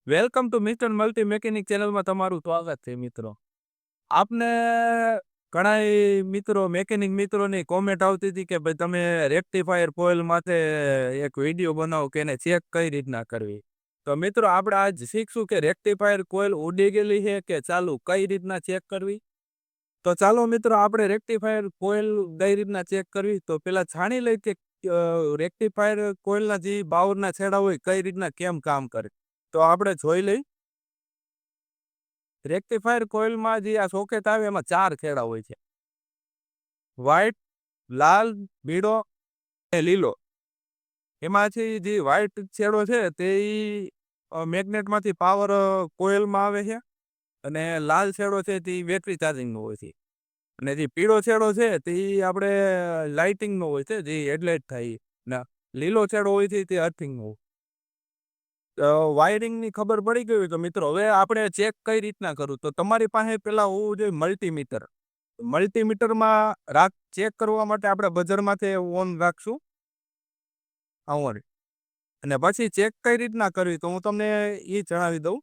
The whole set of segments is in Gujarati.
Welcome to mister multi mechanic ચેનલમાં તમારું સ્વાગત છે મિત્રો. આપને ઘણા મિત્રો મેકેનિક મિત્રોની કોમેન્ટ આવતી હતી કે ભાઈ તમે રેક્ટિફાયર કોઇલ માટે એક વિડીયો બનાવો કે એને ચેક કઈ રીતના કરવી. તો મિત્રો આપણે આજ શીખશું કે રેક્ટિફાયર કોઇલ ઉડી ગયેલી છે કે ચાલુ કઈ રીતના ચેક કરવી. તો ચાલો મિત્રો આપણે રેક્ટિફાયર કોઇલ કઈ રીતના ચેક કરવી. તો પેલા જાણી લઈ કે રેક્ટિફાયર કોઇલના જે બાવરના છેડા હોય કઈ રીતના કેમ કામ કરે. તો આપણે જોઈ લઈ. રેક્ટિફાયર કોઇલમાં જે આ સોકેટ આવે એમાં 4 છેડા હોય છે. વ્હાઇટ, લાલ, પીળો અને લીલો. એમાંથી જે વ્હાઇટ છેડો છે તે મેગ્નેટમાંથી પાવર કોઇલમાં આવે છે અને લાલ છેડો છે તે બેટરી ચાર્જિંગનો હોય છે. અને જે પીળો છેડો છે તે આપણે લાઇટિંગનો હોય છે, જે હેડલાઇટ થાય. ને લીલો છેડો હોય છે તે અર્થિંગનો હોય. વાયરિંગની ખબર પડી ગઈ હોય તો મિત્રો હવે આપણે ચેક કઈ રીતના કરું. તો તમારી પાસે પેલા હોવું જોઈએ મલ્ટીમીટર. મલ્ટીમીટરમાં ચેક કરવા માટે આપણે બજરમાંથી ઓન રાખશું. અને પછી ચેક કઈ રીતના કરવી તો હું તમને એ જણાવી દઉં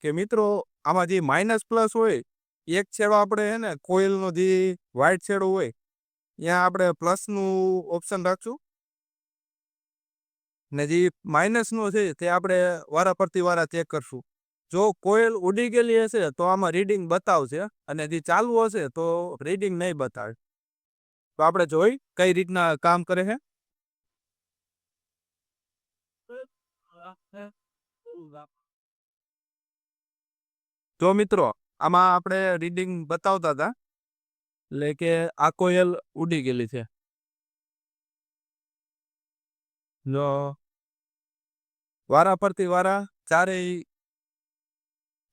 કે મિત્રો આમાં જે માઇનસ પ્લસ હોય, એક છેડો આપણે છે ને કોઇલનો જે વ્હાઇટ છેડો હોય ત્યાં આપણે પ્લસનું ઓપ્શન રાખશું. ને જે માઇનસનો છે તે આપણે વારા ચેક કરશું. જો કોઇલ ઉડી ગયેલી હશે તો આમાં રીડિંગ બતાવશે અને જે ચાલુ હશે તો રીડિંગ નહીં બતાવે. તો આપણે જોઈ કઈ રીતના કામ કરે છે. તો મિત્રો આમાં આપણે રીડિંગ બતાવતા હતા એટલે કે આ કોઇલ ઉડી ગયેલી છે. જો વારા ચારેય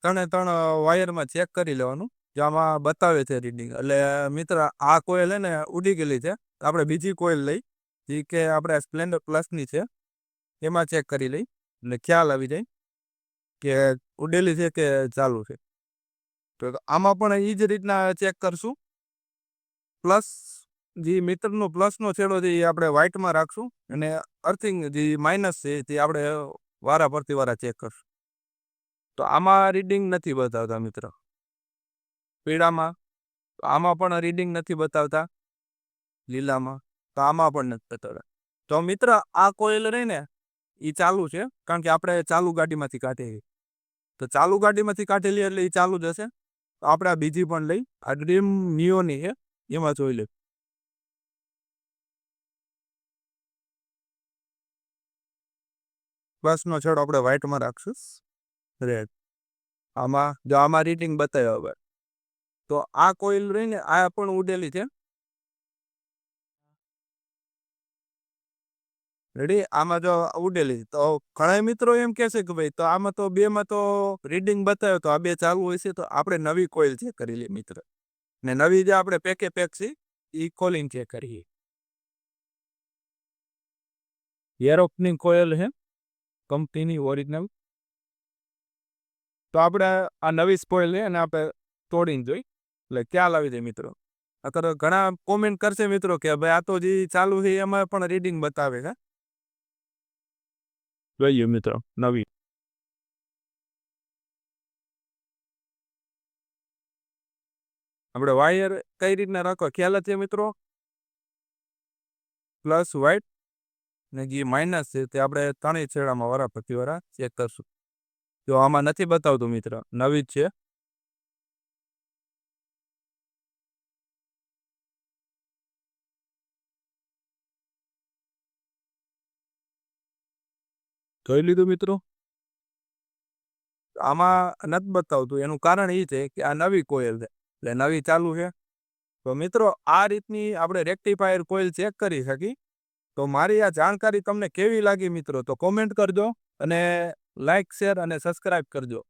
ત્રણે ત્રણ વાયરમાં ચેક કરી લેવાનું. જો આમાં બતાવે છે રીડિંગ એટલે મિત્ર આ કોઇલ હે ને ઉડી ગયેલી છે. આપણે બીજી કોઇલ લઈ જે કે આપણે સ્પ્લેન્ડર પ્લસની છે એમાં ચેક કરી લઈ એટલે ખ્યાલ આવી જાય કે ઉડેલી છે કે ચાલુ છે. તો આમાં પણ એ જ રીતના ચેક કરશું. પ્લસ જે મીટરનો પ્લસનો છેડો છે એ આપણે વ્હાઇટમાં રાખશું અને અર્થિંગ જે માઇનસ છે તે આપણે વારા ચેક કરશું. તો આમાં રીડિંગ નથી બતાવતા મિત્ર. પીળામાં તો આમાં પણ રીડિંગ નથી બતાવતા. લીલામાં તો આમાં પણ નથી બતાવતા. તો મિત્ર આ કોઇલ રહીને એ ચાલુ છે કારણ કે આપણે ચાલુ ગાડીમાંથી કાઢેલી. તો ચાલુ ગાડીમાંથી કાઢેલી એટલે એ ચાલુ જ હશે. તો આપણે આ બીજી પણ લઈ, આ ડ્રીમ નિયોની છે એમાં જોઈ લે. પ્લસનો છેડો આપણે વ્હાઇટમાં રાખશું. રેડ આમાં રીડિંગ બતાવ્યા હવે. તો આ કોઇલ રહીને આ પણ ઉડેલી છે. રેડી આમાં જો ઉડેલી તો ઘણા મિત્રો એમ કહેશે કે ભાઈ તો આમાં તો બેમાં તો રીડિંગ બતાવ્યો તો આ બે ચાલુ હોય છે. તો આપણે નવી કોઇલ ચેક કરી લઈએ મિત્ર. ને નવી જે આપણે પેક છે એ ખોલીને ચેક કરીએ. એરોફની કોઇલ છે કંપનીની ઓરિજિનલ. તો આપણે આ નવી કોઇલ છે અને આપણે તોડીને જોઈ એટલે ખ્યાલ આવી જાય મિત્રો. અગર ઘણા કોમેન્ટ કરશે મિત્રો કે ભાઈ આ તો જે ચાલુ છે એમાં પણ રીડિંગ બતાવે છે. જોઈએ મિત્રો નવી. આપણે વાયર કઈ રીતના રાખવા ખ્યાલ છે મિત્રો. પ્લસ વ્હાઇટ ને જે માઇનસ છે તે આપણે ત્રણેય છેડામાં વારા ચેક કરશું. જો આમાં નથી બતાવતું મિત્ર, નવી જ છે. જોઈ લીધું મિત્રો. આમાં નથી બતાવતું એનું કારણ એ છે કે આ નવી કોઇલ છે એટલે નવી ચાલુ છે. તો મિત્રો આ રીતની આપણે રેક્ટિફાયર કોઇલ ચેક કરી શકી. તો મારી આ જાણકારી તમને કેવી લાગી મિત્રો તો કોમેન્ટ કરજો અને લાઈક, શેર અને સબસ્ક્રાઈબ કરજો.